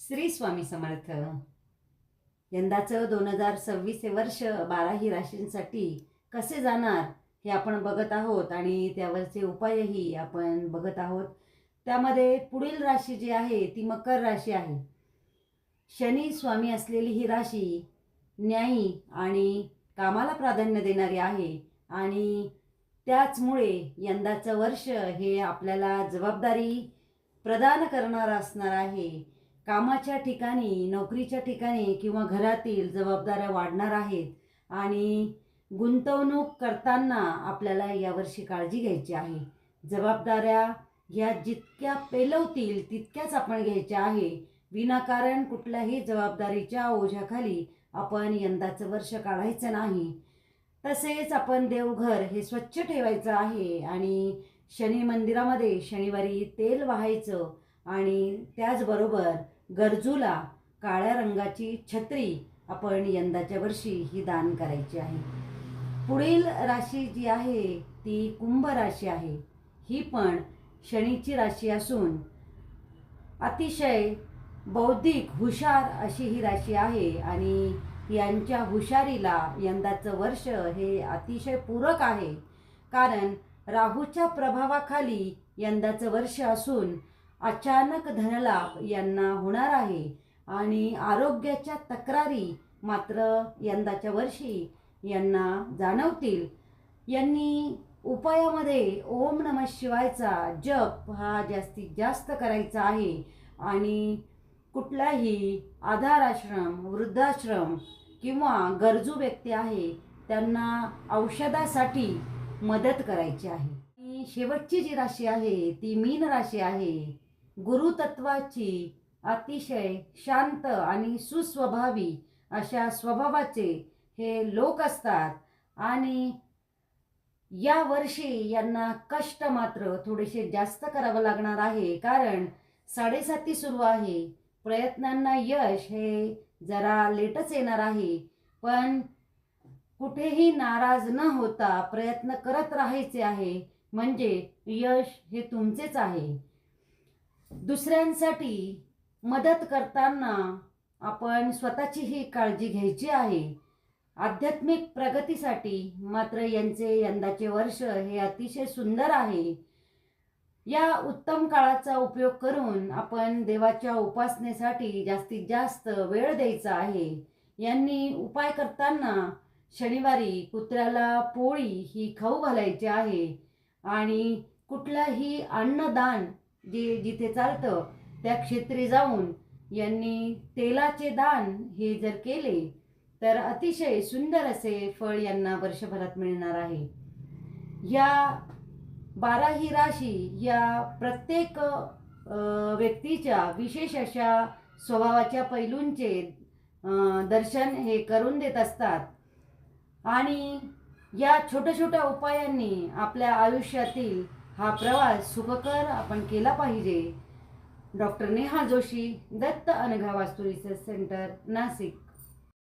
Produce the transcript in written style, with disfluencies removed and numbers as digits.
श्री स्वामी समर्थ. यंदाचं 2026 हे वर्ष 12ही राशींसाठी कसे जाणार हे आपण बघत आहोत आणि त्यावरचे उपायही आपण बघत आहोत. त्यामध्ये पुढील राशी जी आहे ती मकर राशी आहे. शनी स्वामी असलेली ही राशी न्यायी आणि कामाला प्राधान्य देणारी आहे आणि त्याचमुळे यंदाचं वर्ष हे आपल्याला जबाबदारी प्रदान करणारं असणार आहे. कामाच्या ठिकाणी, नोकरीच्या ठिकाणी किंवा घरातील जबाबदाऱ्या वाढणार आहेत आणि गुंतवणूक करताना आपल्याला यावर्षी काळजी घ्यायची आहे. जबाबदाऱ्या ह्या जितक्या पेलवतील तितक्याच आपण घ्यायच्या आहे. विनाकारण कुठल्याही जबाबदारीच्या ओझ्याखाली आपण यंदाचं वर्ष काढायचं नाही. तसेच आपण देवघर हे स्वच्छ ठेवायचं आहे आणि शनी मंदिरामध्ये शनिवारी तेल वाहायचं आणि त्याचबरोबर गरजूला काळ्या रंगाची छत्री आपण यंदाच्या वर्षी ही दान करायची आहे. पुढील राशी जी आहे ती कुंभ राशी आहे. ही पण शनीची राशी असून अतिशय बौद्धिक हुशार अशी ही राशी आहे आणि यांच्या हुशारीला यंदाचं वर्ष हे अतिशय पूरक आहे. कारण राहूच्या प्रभावाखाली यंदाचं वर्ष असून अचानक धनलाभ यांना होणार आहे आणि आरोग्याच्या तक्रारी मात्र यंदाच्या वर्षी यांना जाणवतील. यांनी उपायामध्ये ओम नमः शिवायचा जप हा जास्तीत जास्त करायचा आहे आणि कुठलाही आधार आश्रम, वृद्धाश्रम किंवा गरजू व्यक्ती आहे त्यांना औषधासाठी मदत करायची आहे. आणि शेवटची जी राशी आहे ती मीन राशी आहे. गुरुतत्वाची अतिशय शांत आणि सुस्वभावी अशा स्वभावाचे हे लोक असतात आणि या वर्षी यांना कष्ट मात्र थोडेसे जास्त करावं लागणार आहे. कारण 7.5 सुरू आहे. प्रयत्नांना यश हे जरा लेटच येणार आहे. पण कुठेही नाराज न होता प्रयत्न करत राहायचे आहे म्हणजे यश हे तुमचेच आहे. दुसऱ्यांसाठी मदत करताना आपण स्वतःचीही काळजी घ्यायची आहे. आध्यात्मिक प्रगतीसाठी मात्र यांचे यंदाचे वर्ष हे अतिशय सुंदर आहे. या उत्तम काळाचा उपयोग करून आपण देवाच्या उपासनेसाठी जास्तीत जास्त वेळ द्यायचा आहे. यांनी उपाय करताना शनिवारी कुत्र्याला पोळी ही खाऊ घालायची आहे आणि कुठलाही अन्नदान जिथे चालतं त्या क्षेत्री जाऊन यांनी तेलाचे दान हे जर केले तर अतिशय सुंदर असे फळ यांना वर्षभरात मिळणार आहे. या 12ही राशी या प्रत्येक व्यक्तीच्या विशेष अशा स्वभावाच्या पैलूंचे दर्शन हे करून देत असतात आणि या छोट्या छोट्या उपायांनी आपल्या आयुष्यातील हा प्रवास सुखकर आपण केला पाहिजे. डॉक्टर नेहा जोशी, दत्त अनघा वास्तु रिसर्च सेंटर, नाशिक.